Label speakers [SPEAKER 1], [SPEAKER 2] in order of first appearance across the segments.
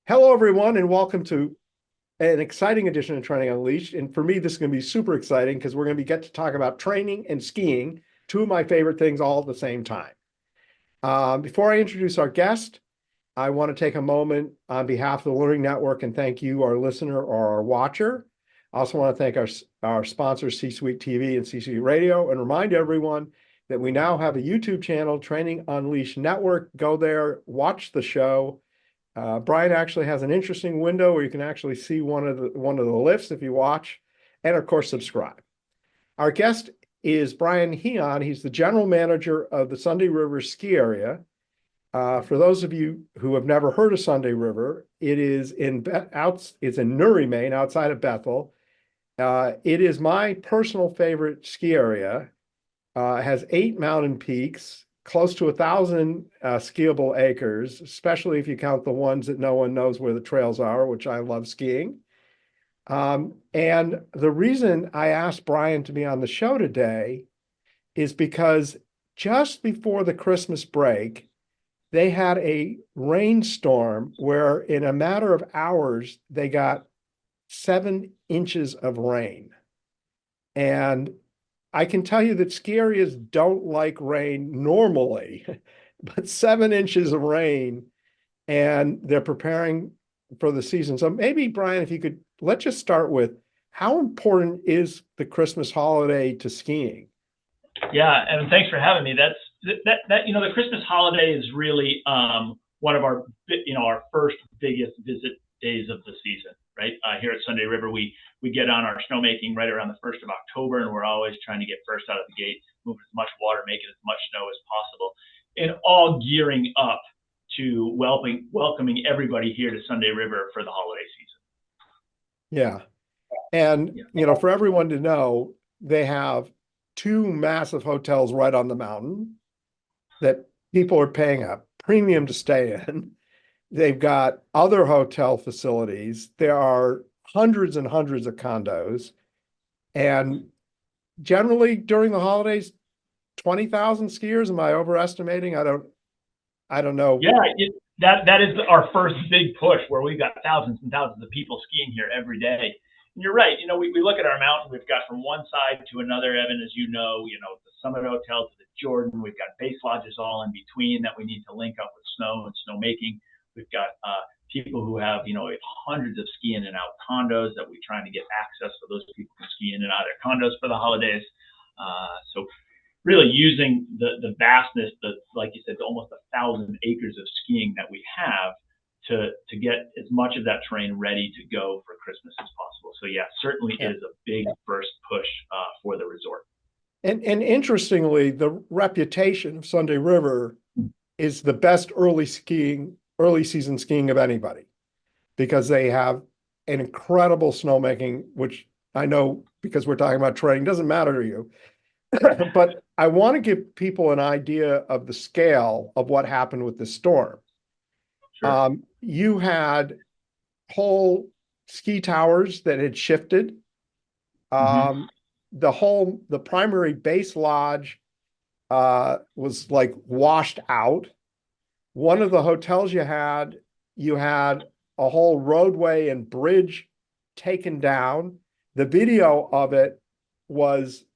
[SPEAKER 1] Hello, everyone, and welcome to an exciting edition of Training Unleashed. And for me, this is going to be super exciting because we're going to get to talk about training and skiing, two of my favorite things all at the same time. Before I introduce our guest, I want to take a moment on behalf of the Learning Network and thank you, our listener or our watcher. I also want to thank our sponsors, C-Suite TV and C-Suite Radio, and remind everyone that we now have a YouTube channel, Training Unleashed Network. Go there, watch the show. Brian actually has an interesting window where you can actually see one of the lifts if you watch, and of course, subscribe. Our guest is Brian Heon. He's the general manager of the Sunday River ski area. For those of you who have never heard of Sunday River, it's in Newry, Maine, outside of Bethel. It is my personal favorite ski area. It has 8 mountain peaks, close to 1,000 skiable acres, especially if you count the ones that no one knows where the trails are, which I love skiing. And the reason I asked Brian to be on the show today is because just before the Christmas break, they had a rainstorm where in a matter of hours, they got 7 inches of rain. And I can tell you that ski areas don't like rain normally, but 7 inches of rain, and they're preparing for the season. So maybe, Brian, if you could, let's just start with how important is the Christmas holiday to skiing?
[SPEAKER 2] Yeah, and thanks for having me. The Christmas holiday is really one of our first biggest visit days of the season, right? Here at Sunday River, we get on our snowmaking right around the 1st of October, and we're always trying to get first out of the gate, move as much water, make it as much snow as possible, and all gearing up to welcoming everybody here to Sunday River for the holiday season.
[SPEAKER 1] Yeah. And, for everyone to know, they have 2 massive hotels right on the mountain that people are paying a premium to stay in. They've got other hotel facilities. There are hundreds and hundreds of condos. And generally during the holidays, 20,000 skiers. Am I overestimating? I don't know.
[SPEAKER 2] Yeah, that is our first big push where we've got thousands and thousands of people skiing here every day. And you're right. We look at our mountain. We've got from one side to another, Evan, as you know, the Summit Hotel to the Jordan. We've got base lodges all in between that we need to link up with snow and snowmaking. We've got people who have, hundreds of ski in and out condos that we're trying to get access so those people can ski in and out of their condos for the holidays. So really using the vastness, like you said, almost 1,000 acres of skiing that we have to get as much of that terrain ready to go for Christmas as possible. So yeah, certainly is a big first push for the resort.
[SPEAKER 1] And interestingly, the reputation of Sunday River is the best early season skiing of anybody, because they have an incredible snowmaking, which I know because we're talking about training doesn't matter to you. But I want to give people an idea of the scale of what happened with the storm.
[SPEAKER 2] Sure.
[SPEAKER 1] You had whole ski towers that had shifted. The primary base lodge was like washed out. One of the hotels you had a whole roadway and bridge taken down. The video of it was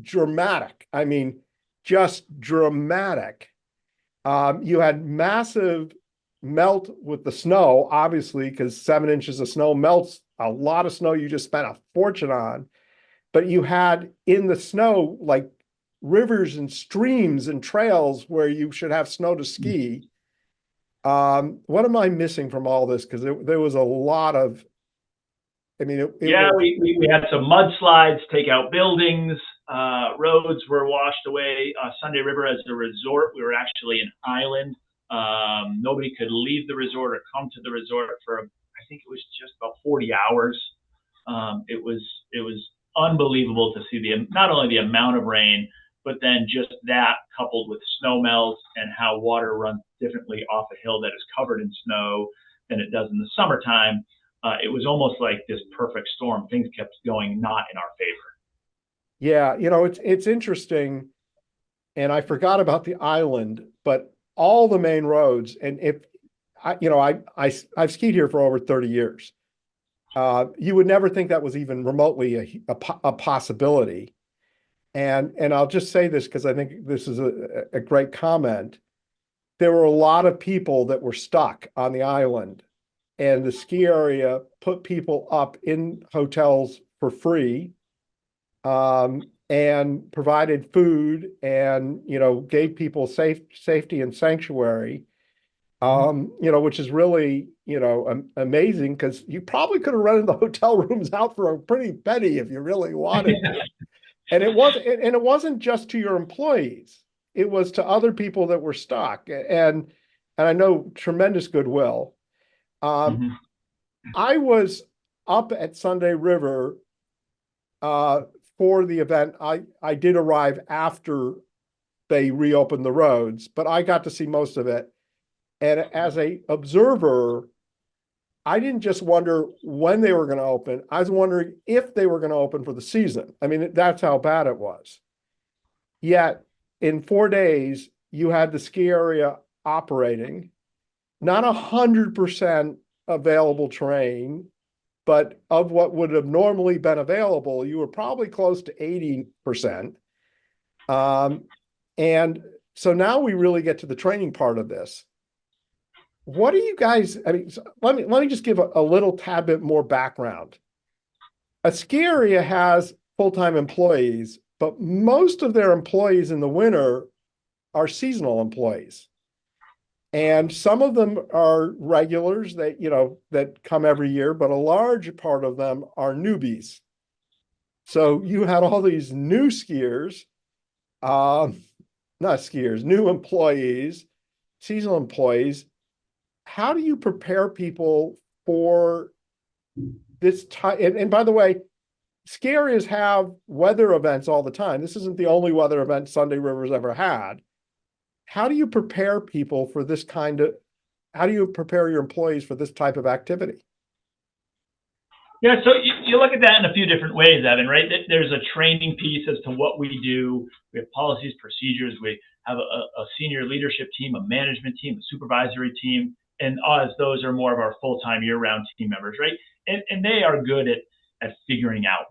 [SPEAKER 1] dramatic. I mean, just dramatic. You had massive melt with the snow, obviously, because 7 inches of snow melts a lot of snow you just spent a fortune on. But you had in the snow, like rivers and streams and trails where you should have snow to ski. What am I missing from all this? Because there was a lot of,
[SPEAKER 2] we had some mudslides, take out buildings, roads were washed away. Sunday River as a resort, we were actually an island. Nobody could leave the resort or come to the resort for, I think it was just about 40 hours. It was unbelievable to see not only the amount of rain, but then just that coupled with snow melt and how water runs differently off a hill that is covered in snow than it does in the summertime. It was almost like this perfect storm. Things kept going not in our favor.
[SPEAKER 1] Yeah, it's interesting. And I forgot about the island, but all the main roads, and if I've skied here for over 30 years. You would never think that was even remotely a possibility. And I'll just say this because I think this is a great comment. There were a lot of people that were stuck on the island, and the ski area put people up in hotels for free, and provided food and, gave people safety and sanctuary, which is really, amazing because you probably could have rented the hotel rooms out for a pretty penny if you really wanted to. And it wasn't just to your employees. It was to other people that were stuck, and I know tremendous goodwill.
[SPEAKER 2] Mm-hmm.
[SPEAKER 1] I was up at Sunday River for the event. I did arrive after they reopened the roads, but I got to see most of it. And as a observer, I didn't just wonder when they were going to open. I was wondering if they were going to open for the season. I mean, that's how bad it was. Yet in 4 days, you had the ski area operating, not 100% available terrain, but of what would have normally been available, you were probably close to 80%. And so now we really get to the training part of this. What do you guys, I mean, let me just give a little tad bit more background. A ski area has full-time employees, but most of their employees in the winter are seasonal employees. And some of them are regulars that come every year, but a large part of them are newbies. So you had all these new skiers, new employees, seasonal employees. How do you prepare people for this time? And by the way, ski areas have weather events all the time. This isn't the only weather event Sunday River's ever had. How do you prepare people for this how do you prepare your employees for this type of activity?
[SPEAKER 2] Yeah, so you look at that in a few different ways, Evan, right? There's a training piece as to what we do. We have policies, procedures. We have a senior leadership team, a management team, a supervisory team, and us, those are more of our full-time year-round team members, right? And they are good at figuring out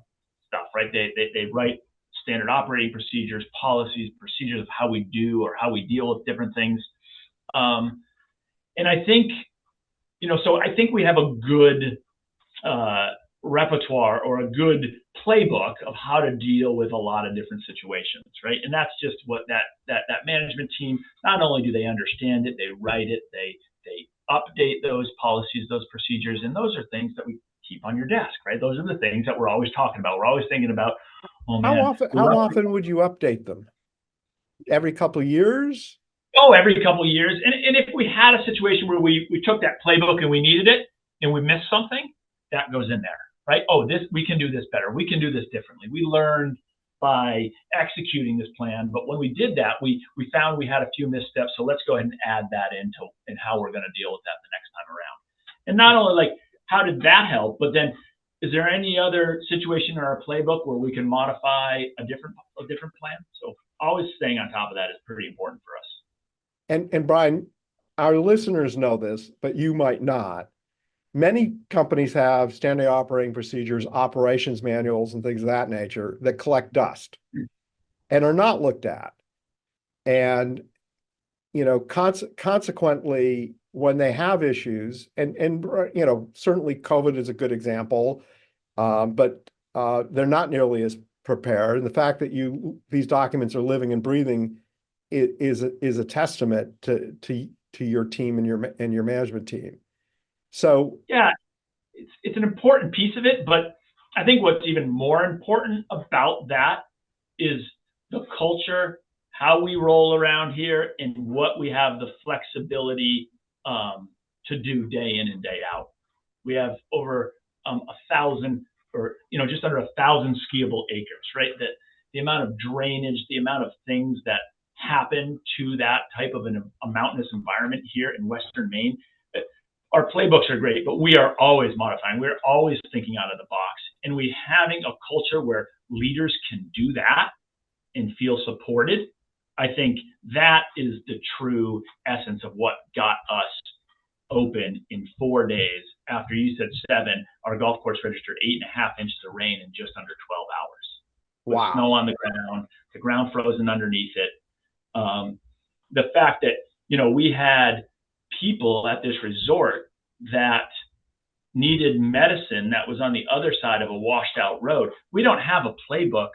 [SPEAKER 2] stuff, right? They write standard operating procedures, policies, procedures of how we do or how we deal with different things. And I think, so I think we have a good repertoire or a good playbook of how to deal with a lot of different situations, right? And that's just what that management team, not only do they understand it, they write it, they update those policies, those procedures, and those are things that we keep on your desk, right? Those are the things that we're always talking about. We're always thinking about, oh man.
[SPEAKER 1] How often would you update them? Every couple of years?
[SPEAKER 2] Oh, every couple of years. And if we had a situation where we took that playbook and we needed it and we missed something, that goes in there, right? Oh, we can do this better. We can do this differently. We learned by executing this plan, but when we did that, we found we had a few missteps. So let's go ahead and add that into how we're going to deal with that the next time around. And not only like how did that help, but then is there any other situation in our playbook where we can modify a different plan? So always staying on top of that is pretty important for us.
[SPEAKER 1] And Brian, our listeners know this, but you might not. Many companies have standard operating procedures, operations manuals, and things of that nature that collect dust and are not looked at. And, consequently, when they have issues, and certainly COVID is a good example, but they're not nearly as prepared. And the fact that these documents are living and breathing is a testament to your team and your management team. So
[SPEAKER 2] yeah, it's an important piece of it, but I think what's even more important about that is the culture, how we roll around here, and what we have the flexibility to do day in and day out. We have over 1,000 or just under 1,000 skiable acres, right? That the amount of drainage, the amount of things that happen to that type of a mountainous environment here in Western Maine. Our playbooks are great, but we are always modifying. We're always thinking out of the box. And we having a culture where leaders can do that and feel supported, I think that is the true essence of what got us open in 4 days. After you said 7, our golf course registered 8.5 inches of rain in just under 12 hours. With
[SPEAKER 1] Wow.
[SPEAKER 2] snow on the ground frozen underneath it. The fact that, we had people at this resort that needed medicine that was on the other side of a washed out road. We don't have a playbook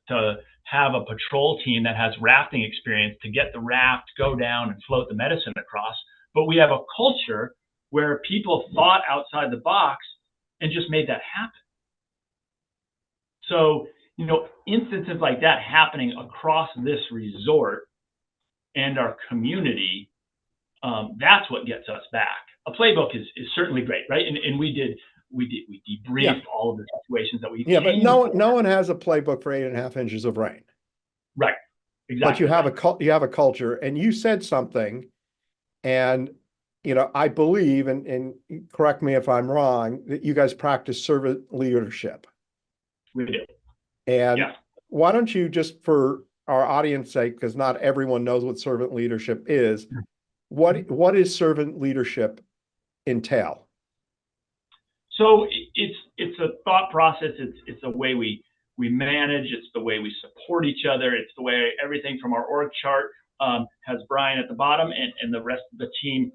[SPEAKER 2] to have a patrol team that has rafting experience to get the raft, go down and float the medicine across. But we have a culture where people thought outside the box and just made that happen. So, instances like that happening across this resort and our community, that's what gets us back. A playbook is certainly great, right? And we debriefed all of the situations that we
[SPEAKER 1] but no one has a playbook for 8.5 inches of rain.
[SPEAKER 2] Right. Exactly.
[SPEAKER 1] But you have a culture, and you said something, and I believe, and correct me if I'm wrong, that you guys practice servant leadership.
[SPEAKER 2] We do.
[SPEAKER 1] And why don't you, just for our audience sake, because not everyone knows what servant leadership is, what is servant leadership entail?
[SPEAKER 2] So it's a thought process. It's a way we manage. It's the way we support each other. It's the way everything from our org chart has Brian at the bottom, and the rest of the team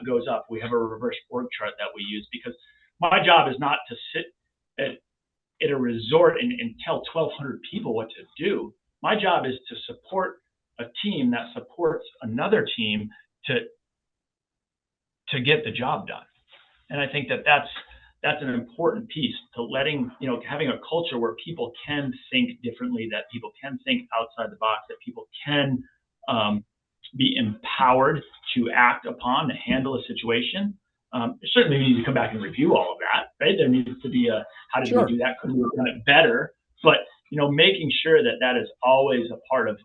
[SPEAKER 2] goes up. We have a reverse org chart that we use, because my job is not to sit at a resort and tell 1,200 people what to do. My job is to support a team that supports another team to get the job done. And I think that's an important piece to having a culture where people can think differently, that people can think outside the box, that people can be empowered to act upon, to handle a situation. Certainly we need to come back and review all of that, right? There needs to be how did we do that? Could we have done it better? But, making sure that is always a part of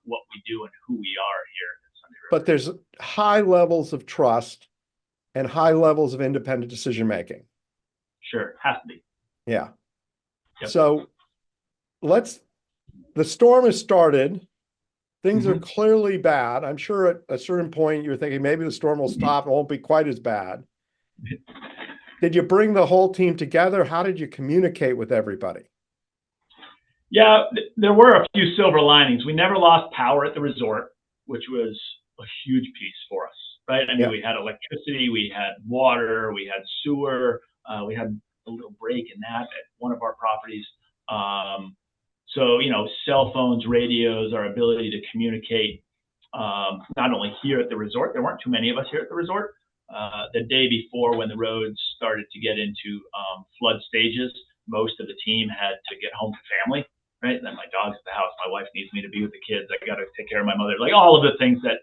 [SPEAKER 2] what we do and who we are here at Sunday River.
[SPEAKER 1] But there's high levels of trust and high levels of independent decision-making.
[SPEAKER 2] Sure, has to be.
[SPEAKER 1] Yeah.
[SPEAKER 2] Yep.
[SPEAKER 1] So the storm has started. Things are clearly bad. I'm sure at a certain point you're thinking maybe the storm will stop. It won't be quite as bad. Did you bring the whole team together? How did you communicate with everybody?
[SPEAKER 2] Yeah, there were a few silver linings. We never lost power at the resort, which was a huge piece for us, right? I mean, we had electricity, we had water, we had sewer, we had a little break in that at one of our properties. So, cell phones, radios, our ability to communicate, not only here at the resort, there weren't too many of us here at the resort. The day before, when the roads started to get into flood stages, most of the team had to get home to family, right? And then my dog's at the house, my wife needs me to be with the kids, I got to take care of my mother, like all of the things that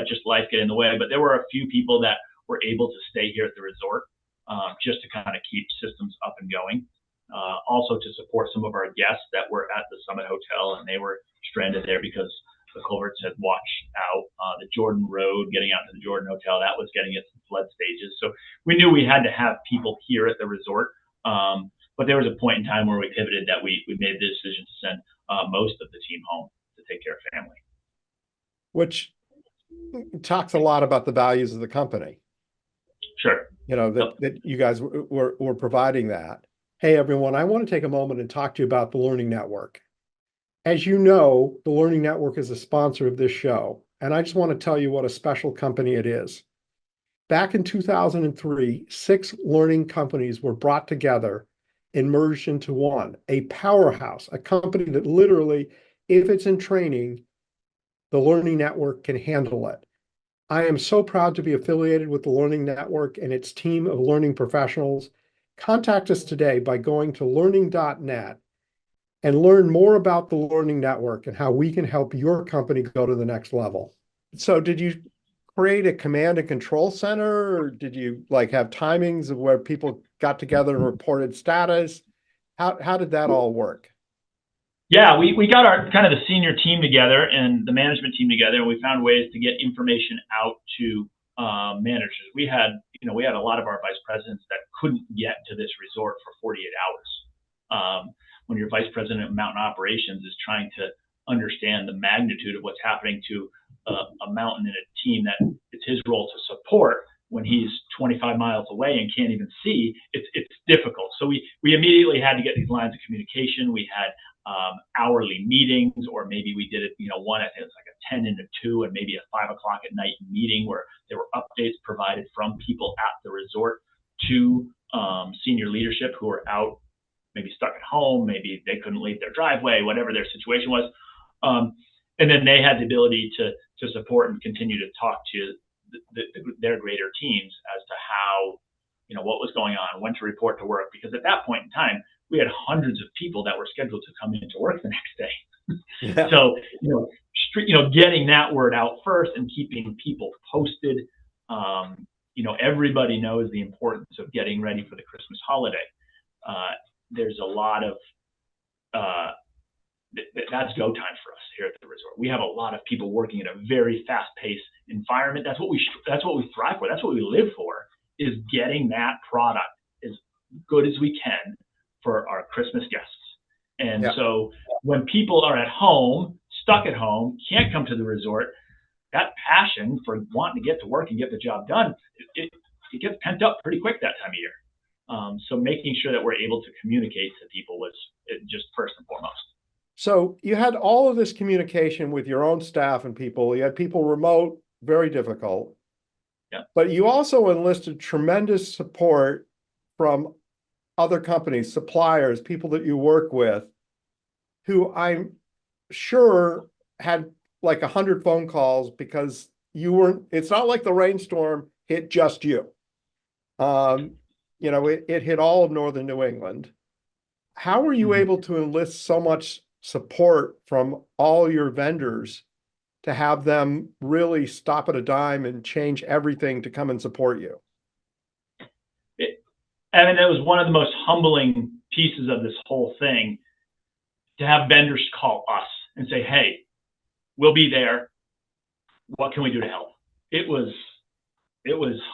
[SPEAKER 2] just life get in the way. But there were a few people that were able to stay here at the resort just to kind of keep systems up and going. Also to support some of our guests that were at the Summit Hotel, and they were stranded there because the culverts had washed out the Jordan Road, getting out to the Jordan Hotel. That was getting into flood stages. So we knew we had to have people here at the resort. But there was a point in time where we pivoted, that we made the decision to send most of the team home to take care of family.
[SPEAKER 1] Which talks a lot about the values of the company.
[SPEAKER 2] Sure.
[SPEAKER 1] That you guys were providing that. Hey, everyone, I want to take a moment and talk to you about the Learning Network. As you know, the Learning Network is a sponsor of this show, and I just want to tell you what a special company it is. Back in 2003, 6 learning companies were brought together and merged into one, a powerhouse, a company that literally, if it's in training, the Learning Network can handle it. I am so proud to be affiliated with the Learning Network and its team of learning professionals. Contact us today by going to learning.net and learn more about the Learning Network and how we can help your company go to the next level. So did you create a command and control center, or did you have timings of where people got together and reported status? How did that all work?
[SPEAKER 2] Yeah, we got our kind of the senior team together and the management team together, and we found ways to get information out to managers. We had a lot of our vice presidents that couldn't get to this resort for 48 hours. When your vice president of mountain operations is trying to understand the magnitude of what's happening to a mountain and a team that it's his role to support when he's 25 miles away and can't even see, it's difficult. So we immediately had to get these lines of communication. We had hourly meetings, or maybe we did it, one, I think it's like a 10 and a 2, and maybe a 5 o'clock at night meeting where there were updates provided from people at the resort to senior leadership who were out, maybe stuck at home, maybe they couldn't leave their driveway, whatever their situation was. And then they had the ability to support and continue to talk to their greater teams as to how, what was going on, when to report to work. Because at that point in time, we had hundreds of people that were scheduled to come into work the next day. Yeah. So, getting that word out first and keeping people posted. Everybody knows the importance of getting ready for the Christmas holiday. There's a lot of, that's go time for us here at the resort. We have a lot of people working in a very fast-paced environment. That's what we thrive for. That's what we live for, is getting that product as good as we can for our Christmas guests. And so when people are at home, stuck at home, can't come to the resort, that passion for wanting to get to work and get the job done, it gets pent up pretty quick that time of year. So making sure that we're able to communicate to people was just first and foremost.
[SPEAKER 1] So you had all of this communication with your own staff and people. You had people remote, very difficult.
[SPEAKER 2] Yeah.
[SPEAKER 1] But you also enlisted tremendous support from other companies, suppliers, people that you work with, who I'm sure had like 100 phone calls because it's not like the rainstorm hit just you. It hit all of northern New England. How were you able to enlist so much support from all your vendors to have them really stop at a dime and change everything to come and support you?
[SPEAKER 2] That was one of the most humbling pieces of this whole thing, to have vendors call us and say, hey, we'll be there. What can we do to help? It was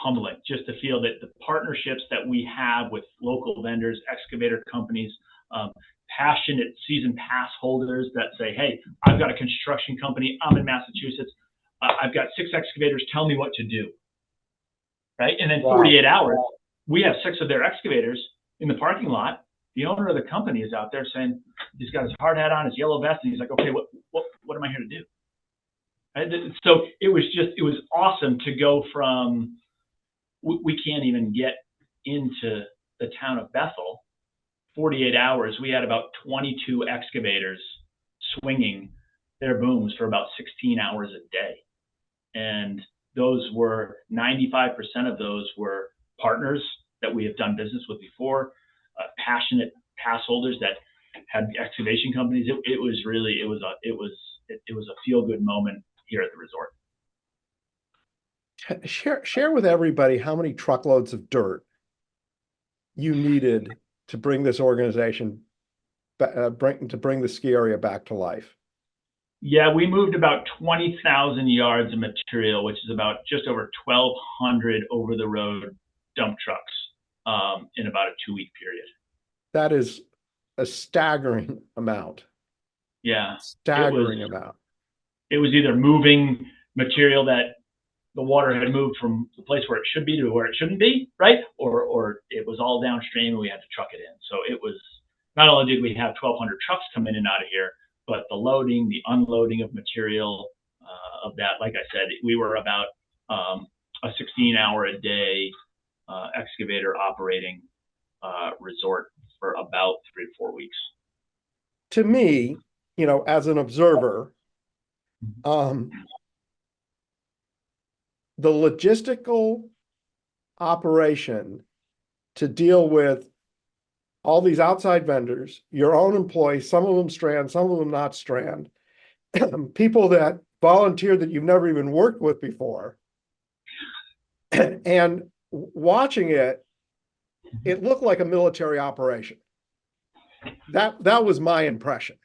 [SPEAKER 2] humbling just to feel that the partnerships that we have with local vendors, excavator companies, passionate season pass holders that say, hey, I've got a construction company, I'm in Massachusetts, I've got 6 excavators, tell me what to do. Right? And then 48 hours, we have 6 of their excavators in the parking lot. The owner of the company is out there saying, he's got his hard hat on, his yellow vest, and he's like, okay, what am I here to do? Right? So it was awesome to go from, we can't even get into the town of Bethel. 48 hours, we had about 22 excavators swinging their booms for about 16 hours a day. And those were, 95% of those were partners that we have done business with before, passionate pass holders that had excavation companies. It was a feel-good moment here at the resort.
[SPEAKER 1] Share with everybody how many truckloads of dirt you needed to bring this organization, to bring the ski area back to life.
[SPEAKER 2] Yeah, we moved about 20,000 yards of material, which is about just over 1,200 over-the-road dump trucks in about a 2-week period.
[SPEAKER 1] That is a staggering amount.
[SPEAKER 2] Yeah.
[SPEAKER 1] Staggering amount.
[SPEAKER 2] It was either moving material that the water had moved from the place where it should be to where it shouldn't be, right? Or it was all downstream and we had to truck it in. So it was, not only did we have 1,200 trucks come in and out of here, but the loading, the unloading of material of that, like I said, we were about a 16-hour-a-day excavator operating resort for about 3 to 4 weeks.
[SPEAKER 1] To me, as an observer, the logistical operation to deal with all these outside vendors, your own employees, some of them strand, some of them not strand, people that volunteer that you've never even worked with before. And watching it looked like a military operation. That was my impression.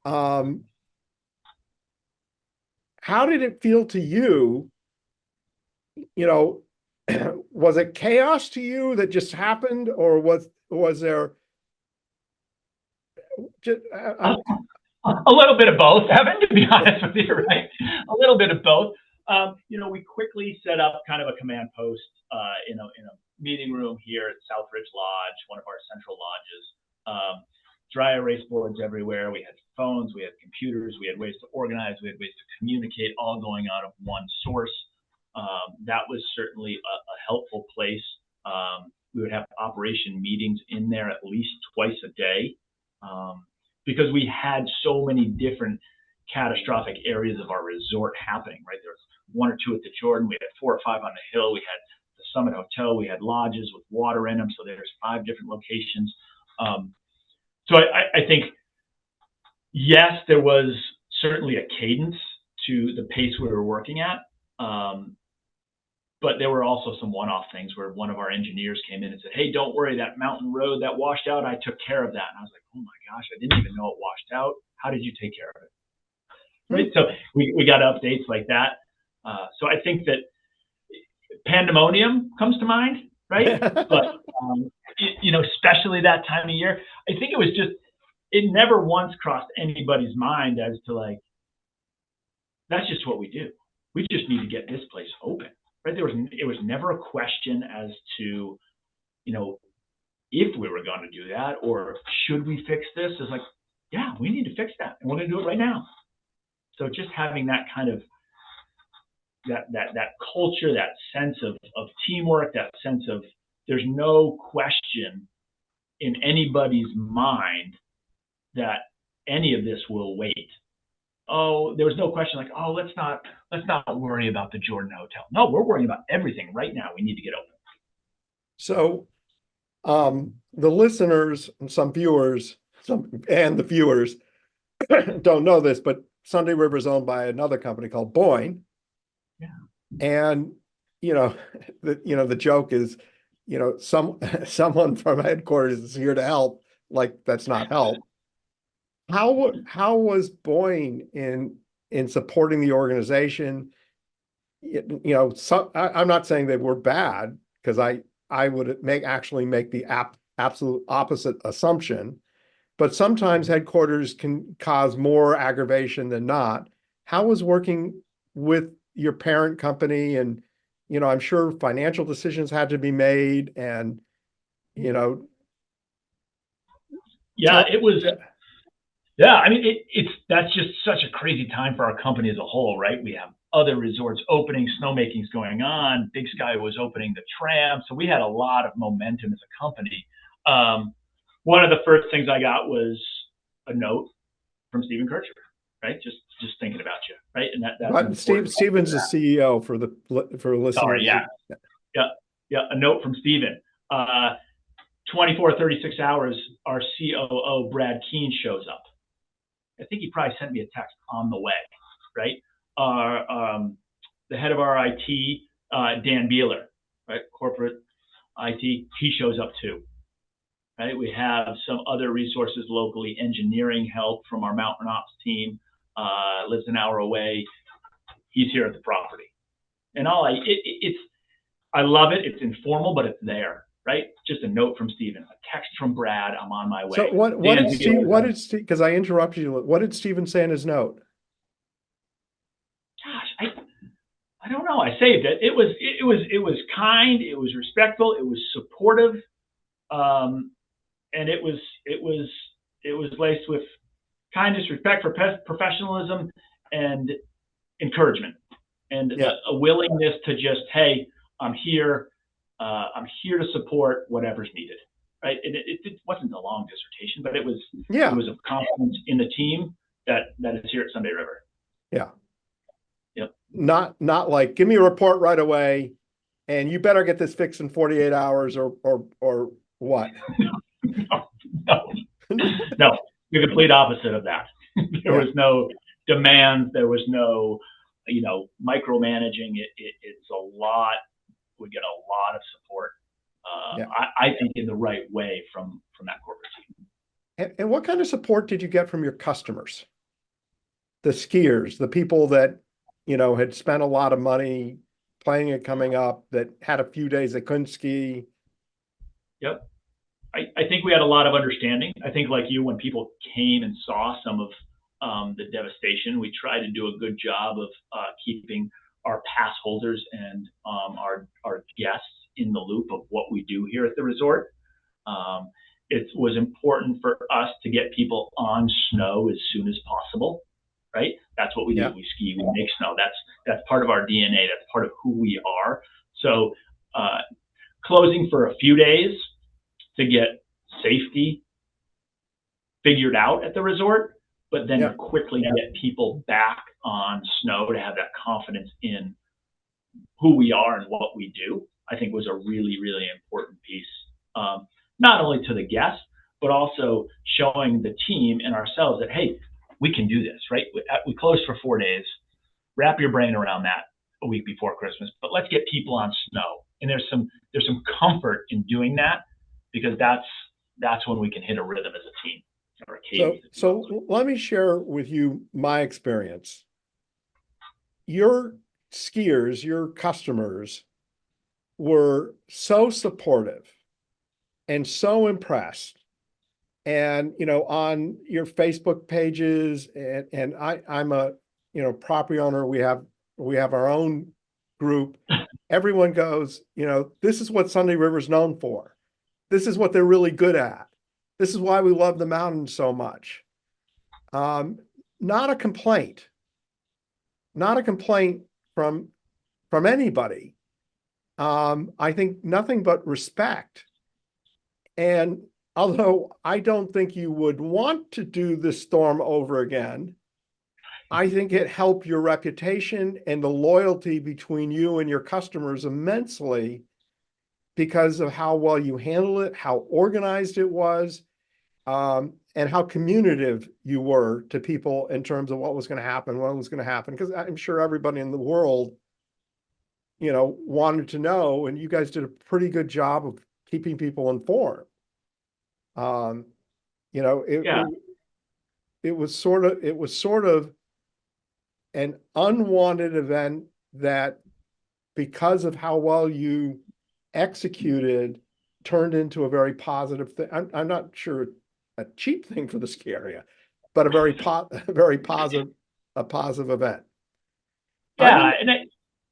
[SPEAKER 1] How did it feel to you? Was it chaos to you that just happened, or was there?
[SPEAKER 2] A little bit of both, Evan, to be honest with you, right? A little bit of both. We quickly set up kind of a command post in a meeting room here at Southridge Lodge, one of our central lodges. Dry erase boards everywhere. We had phones, we had computers, we had ways to organize, we had ways to communicate, all going out of one source. That was certainly a helpful place. We would have operation meetings in there at least twice a day. Because we had so many different catastrophic areas of our resort happening, right? There was 1 or 2 at the Jordan. We had 4 or 5 on the hill. We had the Summit Hotel. We had lodges with water in them. So there's 5 different locations. So I think, yes, there was certainly a cadence to the pace we were working at. But there were also some one-off things where one of our engineers came in and said, hey, don't worry, that mountain road that washed out, I took care of that. And I was like, oh my gosh, I didn't even know it washed out. How did you take care of it? Right. So we got updates like that. So I think that pandemonium comes to mind, right? But, especially that time of year, I think it never once crossed anybody's mind as to like, that's just what we do. We just need to get this place open. Right? It was never a question as to, if we were going to do that or should we fix this. It's like, yeah, we need to fix that, and we're going to do it right now. So just having that kind of that culture, that sense of teamwork, that sense of there's no question in anybody's mind that any of this will wait. Oh, there was no question like, oh, let's not worry about the Jordan Hotel. No, we're worrying about everything right now. We need to get open.
[SPEAKER 1] So the listeners and the viewers don't know this, but Sunday River is owned by another company called Boyne.
[SPEAKER 2] Yeah.
[SPEAKER 1] And the joke is, someone from headquarters is here to help. Like, that's not help. How was Boyne in supporting the organization? I'm not saying they were bad, because I would actually make the absolute opposite assumption, but sometimes headquarters can cause more aggravation than not. How was working with your parent company? And I'm sure financial decisions had to be made, and
[SPEAKER 2] yeah, it was. Yeah, I mean, that's just such a crazy time for our company as a whole, right? We have other resorts opening, snowmaking's going on, Big Sky was opening the tram, so we had a lot of momentum as a company. One of the first things I got was a note from Stephen Kircher, right? Just thinking about you, right? And that's
[SPEAKER 1] Stephen's the CEO for listeners.
[SPEAKER 2] Sorry, yeah. A note from Stephen. 36 hours, our COO Brad Keene shows up. I think he probably sent me a text on the way, right? The head of our IT, Dan Beeler, right? Corporate IT, he shows up too, right? We have some other resources locally, engineering help from our mountain ops team, lives an hour away. He's here at the property. And I love it. It's informal, but it's there, right? Just a note from Stephen, a text from Brad, I'm on my way.
[SPEAKER 1] So what did Steve, because I interrupted you, what did Stephen say in his note?
[SPEAKER 2] Gosh, I don't know. I saved it. It was kind, it was respectful, it was supportive, and it was laced with kindness, respect for professionalism, and encouragement, and a willingness to just, hey, I'm here to support whatever's needed, right? And it wasn't a long dissertation, but it was a confidence in the team that is here at Sunday River.
[SPEAKER 1] Yeah.
[SPEAKER 2] Yep.
[SPEAKER 1] Not like, give me a report right away, and you better get this fixed in 48 hours or what?
[SPEAKER 2] No, the complete opposite of that. There was no demand. There was no, micromanaging. It's a lot. We get a lot of support. I think in the right way from that corporate team.
[SPEAKER 1] And what kind of support did you get from your customers? The skiers, the people that, had spent a lot of money planning it coming up, that had a few days they couldn't ski.
[SPEAKER 2] Yep. I think we had a lot of understanding. I think, like you, when people came and saw some of the devastation. We try to do a good job of keeping our pass holders and our guests in the loop of what we do here at the resort. It was important for us to get people on snow as soon as possible, right? That's what we do.
[SPEAKER 1] Yeah.
[SPEAKER 2] We ski, we make snow. That's part of our DNA. That's part of who we are. So closing for a few days to get safety figured out at the resort, but then
[SPEAKER 1] Yeah.
[SPEAKER 2] quickly get people back on snow to have that confidence in who we are and what we do, I think was a really, really important piece. Not only to the guests, but also showing the team and ourselves that, hey, we can do this, right? We closed for 4 days. Wrap your brain around that a week before Christmas, but let's get people on snow. And there's some comfort in doing that, because that's when we can hit a rhythm as a team. Or a cadence,
[SPEAKER 1] So let me share with you my experience. Your skiers, your customers were so supportive and so impressed. And, on your Facebook pages, and I'm a, property owner, we have our own group. Everyone goes, this is what Sunday River's known for. This is what they're really good at. This is why we love the mountains so much. Not a complaint. Not a complaint from anybody. I think nothing but respect. And although I don't think you would want to do this storm over again, I think it helped your reputation and the loyalty between you and your customers immensely, because of how well you handled it, how organized it was, and how communicative you were to people in terms of what was going to happen, when it was going to happen. Because I'm sure everybody in the world, wanted to know, and you guys did a pretty good job of keeping people informed. It was sort of an unwanted event that, because of how well you executed, turned into a very positive thing. I'm not sure a cheap thing for the ski area, but a very positive event.
[SPEAKER 2] Yeah, and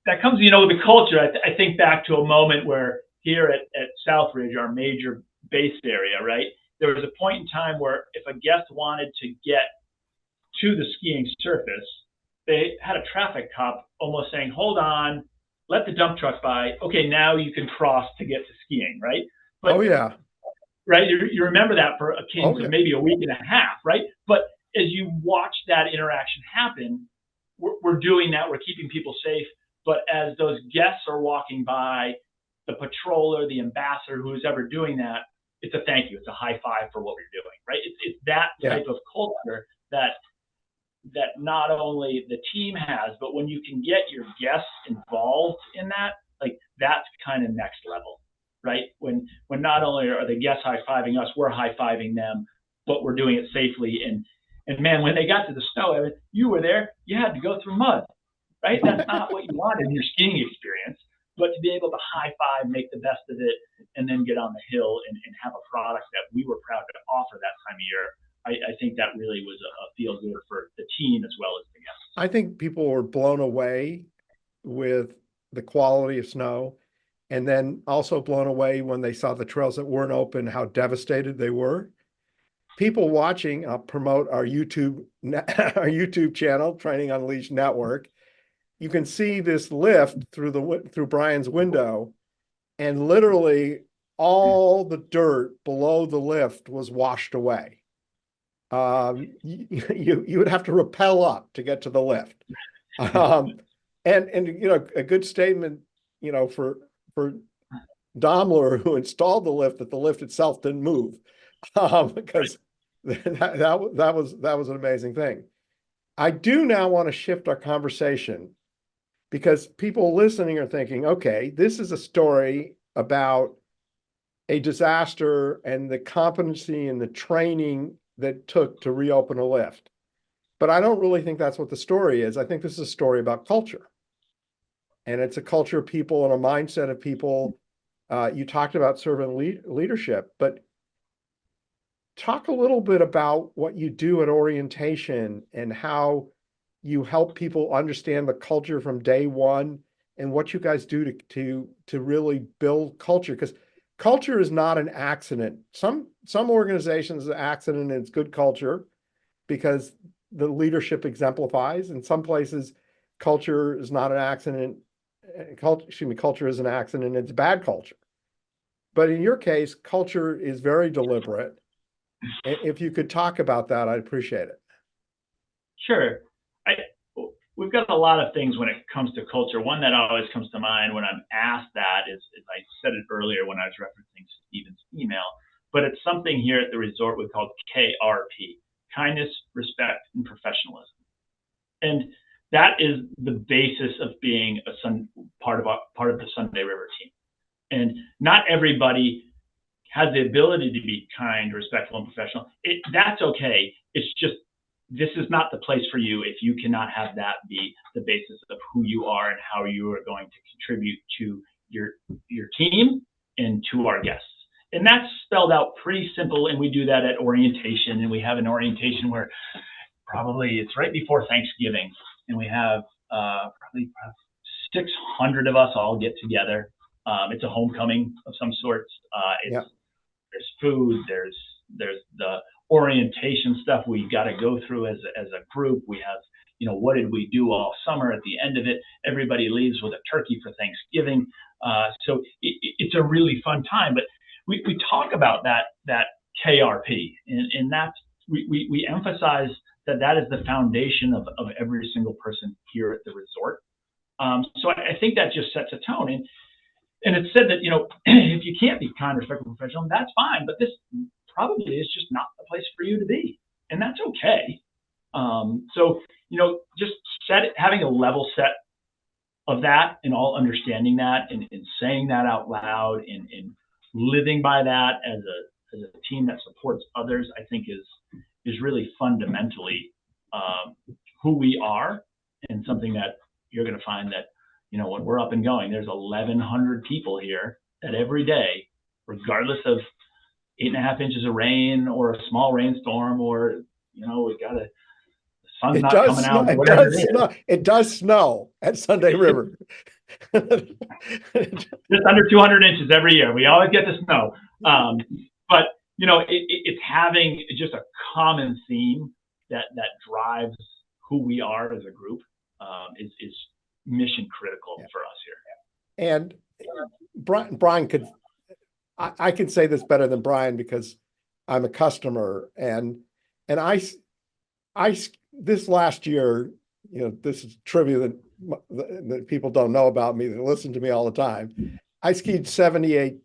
[SPEAKER 2] that comes, with the culture. I think back to a moment where here at Southridge, our major base area, right? There was a point in time where if a guest wanted to get to the skiing surface, they had a traffic cop almost saying, hold on, let the dump truck by. Okay, now you can cross to get to skiing, right? But,
[SPEAKER 1] oh, yeah.
[SPEAKER 2] Right? You remember that for a cadence
[SPEAKER 1] yeah.
[SPEAKER 2] of maybe a week and a half, right? But as you watch that interaction happen, we're doing that. We're keeping people safe. But as those guests are walking by, the patroller, the ambassador, who's ever doing that, it's a thank you. It's a high five for what we're doing, right? It's that type of culture that not only the team has, but when you can get your guests involved in that, like, that's kind of next level, right? When not only are the guests high-fiving us, we're high-fiving them, but we're doing it safely. And man, when they got to the snow, Evan, you were there, you had to go through mud, right? That's not what you wanted in your skiing experience, but to be able to high-five, make the best of it, and then get on the hill and have a product that we were proud to offer that time of year, I think that really was a feel-good for the team as well as the guests.
[SPEAKER 1] I think people were blown away with the quality of snow, and then also blown away when they saw the trails that weren't open, how devastated they were. People watching, I'll promote our YouTube channel, Training Unleashed Network. You can see this lift through Brian's window, and literally all the dirt below the lift was washed away. You would have to rappel up to get to the lift. And a good statement, for Daimler, who installed the lift, that the lift itself didn't move, because that was an amazing thing. I do now want to shift our conversation, because people listening are thinking, okay, this is a story about a disaster and the competency and the training that took to reopen a lift. But I don't really think that's what the story is. I think this is a story about culture. And it's a culture of people and a mindset of people. You talked about servant leadership, but talk a little bit about what you do at orientation and how you help people understand the culture from day one and what you guys do to really build culture, because culture is not an accident. Some organizations, the accident is good culture because the leadership exemplifies. In some places, culture is not an accident. Culture is an accident. It's bad culture. But in your case, culture is very deliberate. If you could talk about that, I'd appreciate it.
[SPEAKER 2] Sure. I, we've got a lot of things when it comes to culture. One that always comes to mind when I'm asked that is I said it earlier when I was referencing Stephen's email, but it's something here at the resort we call KRP, kindness, respect, and professionalism. And that is the basis of being part of the Sunday River team. And not everybody has the ability to be kind, respectful, and professional. That's okay. It's just, this is not the place for you if you cannot have that be the basis of who you are and how you are going to contribute to your team and to our guests. And that's spelled out pretty simple. And we do that at orientation. And we have an orientation where probably it's right before Thanksgiving. And we have probably 600 of us all get together. It's a homecoming of some sorts. There's food, there's the orientation stuff we got to go through as a group. We have, what did we do all summer? At the end of it, everybody leaves with a turkey for Thanksgiving. So it's a really fun time. But we talk about that KRP, and that's we emphasize that is the foundation of every single person here at the resort. So I think that just sets a tone. And it's said that, if you can't be kind, respectful, professional, that's fine. But this probably is just not the place for you to be. And that's okay. So, just having a level set of that and all understanding that and saying that out loud and living by that as a team that supports others, I think is really fundamentally who we are, and something that you're going to find that, when we're up and going, there's 1,100 people here that every day, regardless of 8.5 inches of rain or a small rainstorm, or, we got the sun's not coming out.
[SPEAKER 1] It does snow at Sunday River.
[SPEAKER 2] Just under 200 inches every year. We always get the snow. But, it's having just a common theme that drives who we are as a group is mission critical for us here.
[SPEAKER 1] And Brian I could say this better than Brian because I'm a customer, and I this last year, this is trivia that people don't know about me, that listen to me all the time. I skied 78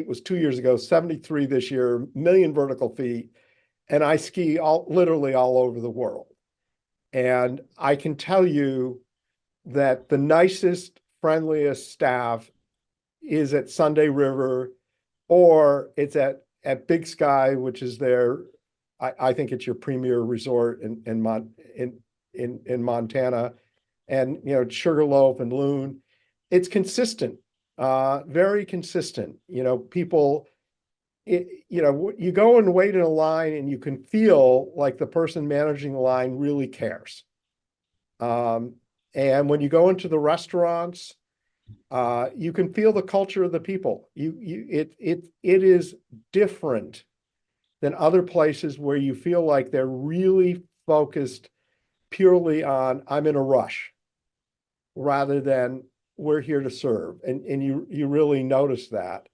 [SPEAKER 1] was 2 years ago, 73 this year, million vertical feet, and I ski literally all over the world. And I can tell you that the nicest, friendliest staff is at Sunday River, or it's at Big Sky, which is I think it's your premier resort in Montana, and Sugarloaf and Loon. It's consistent, very consistent. People, you go and wait in a line, and you can feel like the person managing the line really cares. And when you go into the restaurants, you can feel the culture of the people. It is different than other places where you feel like they're really focused purely on I'm in a rush, rather than we're here to serve. And you really notice that.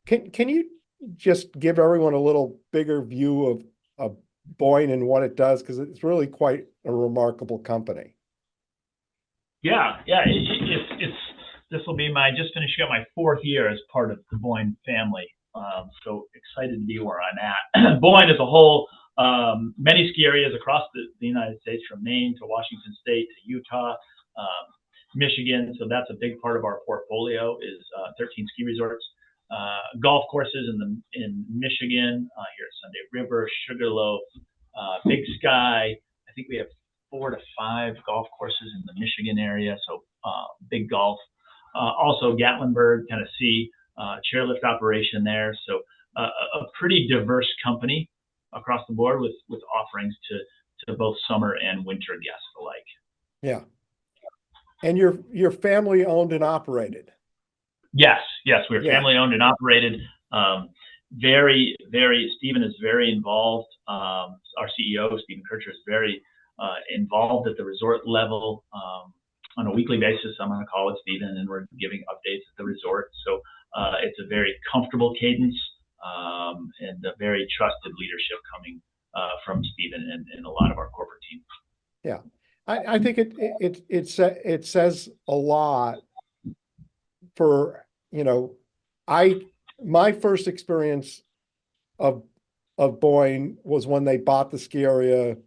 [SPEAKER 1] Can you just give everyone a little bigger view of Boyne and what it does? Because it's really quite a remarkable company.
[SPEAKER 2] Yeah. It's this will be just finishing up my 4th year as part of the Boyne family. So excited to be where I'm at. Boyne as a whole, many ski areas across the United States, from Maine to Washington State to Utah, Michigan. So that's a big part of our portfolio is 13 ski resorts, golf courses in Michigan, here at Sunday River, Sugarloaf, Big Sky. I think we have 4 to 5 golf courses in the Michigan area. So big golf. Also Gatlinburg, Tennessee, chairlift operation there. So a pretty diverse company across the board with offerings to both summer and winter guests alike.
[SPEAKER 1] Yeah. And you're family owned and operated.
[SPEAKER 2] Yes, we're
[SPEAKER 1] Yeah.
[SPEAKER 2] family owned and operated. Stephen is very involved. Our CEO, Stephen Kircher, is very involved at the resort level. On a weekly basis, I'm on a call with Stephen and we're giving updates at the resort. So it's a very comfortable cadence and a very trusted leadership coming from Stephen and a lot of our corporate team.
[SPEAKER 1] Yeah. I think it says a lot for, my first experience of Boyne was when they bought the ski area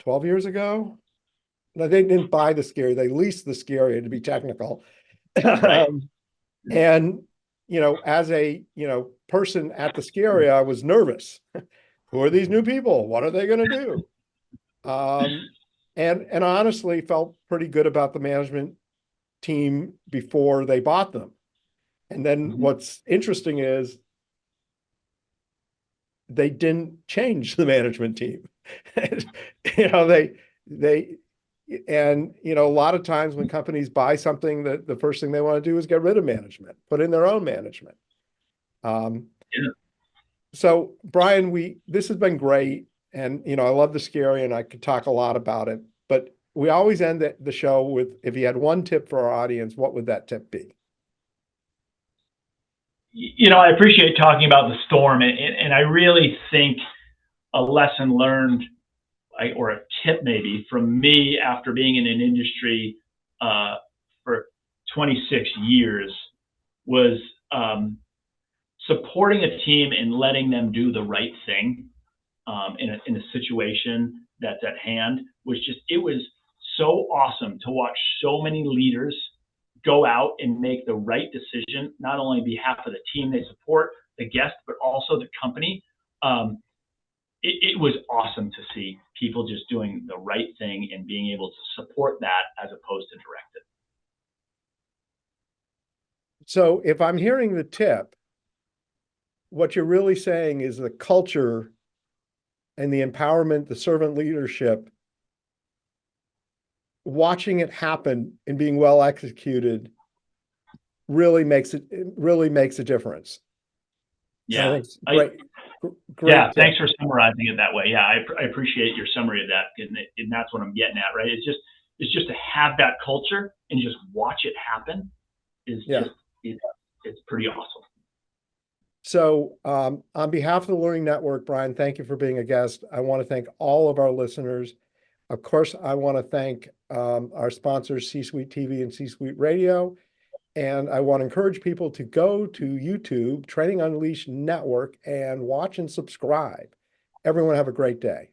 [SPEAKER 1] 12 years ago. No, they didn't buy the ski area, they leased the ski area, to be technical.
[SPEAKER 2] Right.
[SPEAKER 1] And, as a, person at the ski area, I was nervous. Who are these new people? What are they going to do? And honestly felt pretty good about the management team before they bought them. And then what's interesting is they didn't change the management team. A lot of times when companies buy something, that the first thing they want to do is get rid of management, put in their own management. So Brian, this has been great. And, I love the ski area and I could talk a lot about it, but we always end the show with, if you had one tip for our audience, what would that tip be?
[SPEAKER 2] I appreciate talking about the storm, and I really think a lesson learned, or a tip maybe from me after being in an industry for 26 years was supporting a team and letting them do the right thing in a situation that's at hand. It was so awesome to watch so many leaders go out and make the right decision, not only on behalf of the team they support, the guests, but also the company. It was awesome to see people just doing the right thing and being able to support that as opposed to direct it.
[SPEAKER 1] So if I'm hearing the tip, what you're really saying is the culture and the empowerment, the servant leadership, watching it happen and being well executed really makes a difference.
[SPEAKER 2] Yeah.
[SPEAKER 1] Great.
[SPEAKER 2] Yeah.
[SPEAKER 1] Tip.
[SPEAKER 2] Thanks for summarizing it that way. Yeah. I appreciate your summary of that. And that's what I'm getting at, right? It's just to have that culture and just watch it happen it's pretty awesome.
[SPEAKER 1] So on behalf of the Learning Network, Brian, thank you for being a guest. I want to thank all of our listeners. Of course, I want to thank our sponsors, C-Suite TV and C-Suite Radio. And I want to encourage people to go to YouTube, Training Unleashed Network, and watch and subscribe. Everyone have a great day.